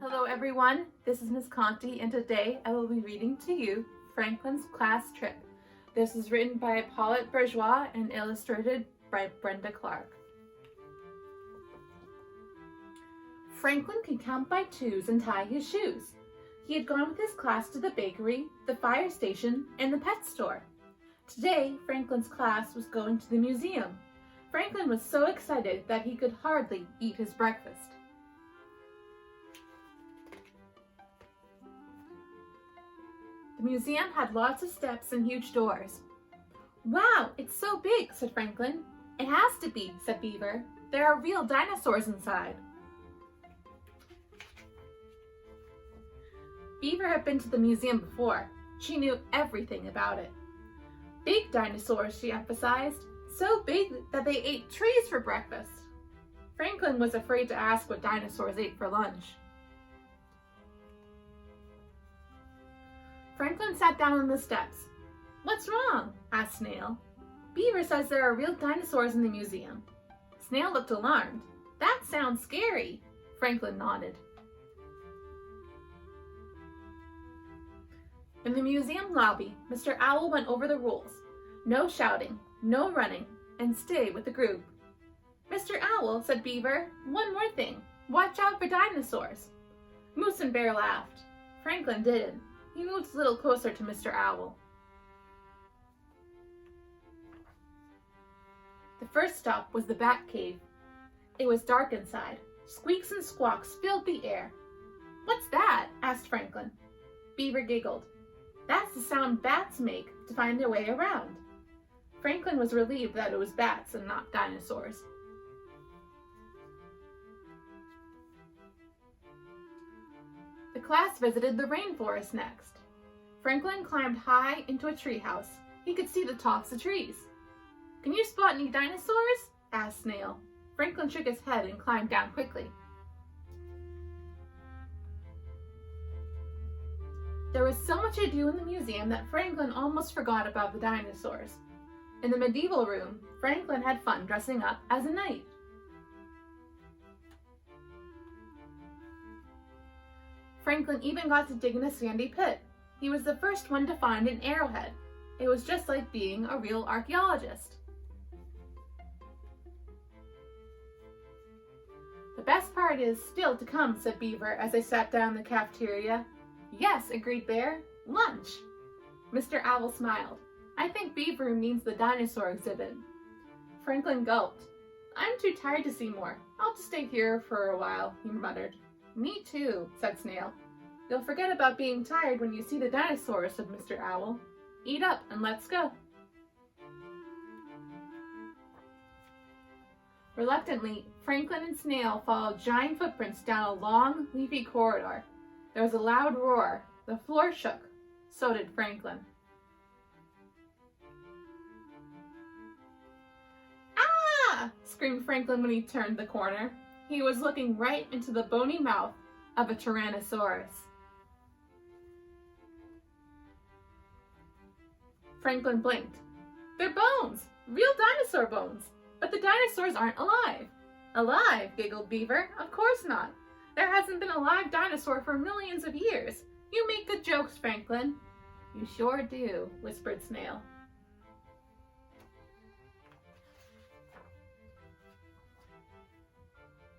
Hello everyone, this is Miss Conte and today I will be reading to you Franklin's Class Trip. This is written by Paulette Bourgeois and illustrated by Brenda. Franklin could count by twos and tie his shoes. He had gone with his class to the bakery, the fire station, and the pet store. Today, Franklin's class was going to the museum. Franklin was so excited that he could hardly eat his breakfast. The museum had lots of steps and huge doors. "Wow, it's so big," said Franklin. "It has to be," said Beaver. "There are real dinosaurs inside." Beaver had been to the museum before. She knew everything about it. Big dinosaurs, she emphasized, so big that they ate trees for breakfast. Franklin was afraid to ask what dinosaurs ate for lunch. Franklin sat down on the steps. "What's wrong?" asked Snail. "Beaver says there are real dinosaurs in the museum." Snail looked alarmed. "That sounds scary." Franklin nodded. In the museum lobby, Mr. Owl went over the rules. No shouting, no running, and stay with the group. "Mr. Owl," said Beaver, "one more thing. Watch out for dinosaurs." Moose and Bear laughed. Franklin didn't. He moved a little closer to Mr. Owl. The first stop was the Bat Cave. It was dark inside. Squeaks and squawks filled the air. "What's that?" asked Franklin. Beaver giggled. "That's the sound bats make to find their way around." Franklin was relieved that it was bats and not dinosaurs. The class visited the rainforest next. Franklin climbed high into a treehouse. He could see the tops of trees. "Can you spot any dinosaurs?" asked Snail. Franklin shook his head and climbed down quickly. There was so much to do in the museum that Franklin almost forgot about the dinosaurs. In the medieval room, Franklin had fun dressing up as a knight. Franklin even got to dig in a sandy pit. He was the first one to find an arrowhead. It was just like being a real archaeologist. "The best part is still to come," said Beaver as they sat down in the cafeteria. "Yes," agreed Bear. "Lunch." Mr. Owl smiled. "I think Beaver means the dinosaur exhibit." Franklin gulped. "I'm too tired to see more. I'll just stay here for a while," he muttered. "Me too," said Snail. "You'll forget about being tired when you see the dinosaurs," said Mr. Owl. "Eat up and let's go." Reluctantly, Franklin and Snail followed giant footprints down a long, leafy corridor. There was a loud roar. The floor shook. So did Franklin. "Ah!" screamed Franklin when he turned the corner. He was looking right into the bony mouth of a Tyrannosaurus. Franklin blinked. "They're bones! Real dinosaur bones! But the dinosaurs aren't alive." "Alive?" giggled Beaver. "Of course not. There hasn't been a live dinosaur for millions of years. You make good jokes, Franklin." "You sure do," whispered Snail.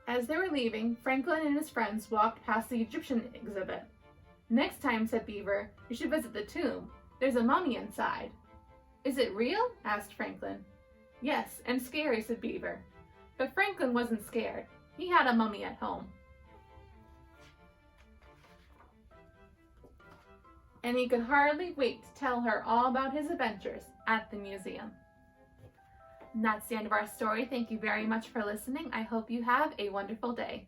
As they were leaving, Franklin and his friends walked past the Egyptian exhibit. "Next time," said Beaver, "you should visit the tomb. There's a mummy inside." "Is it real?" asked Franklin. "Yes, and scary," said Beaver. But Franklin wasn't scared. He had a mummy at home. And he could hardly wait to tell her all about his adventures at the museum. And that's the end of our story. Thank you very much for listening. I hope you have a wonderful day.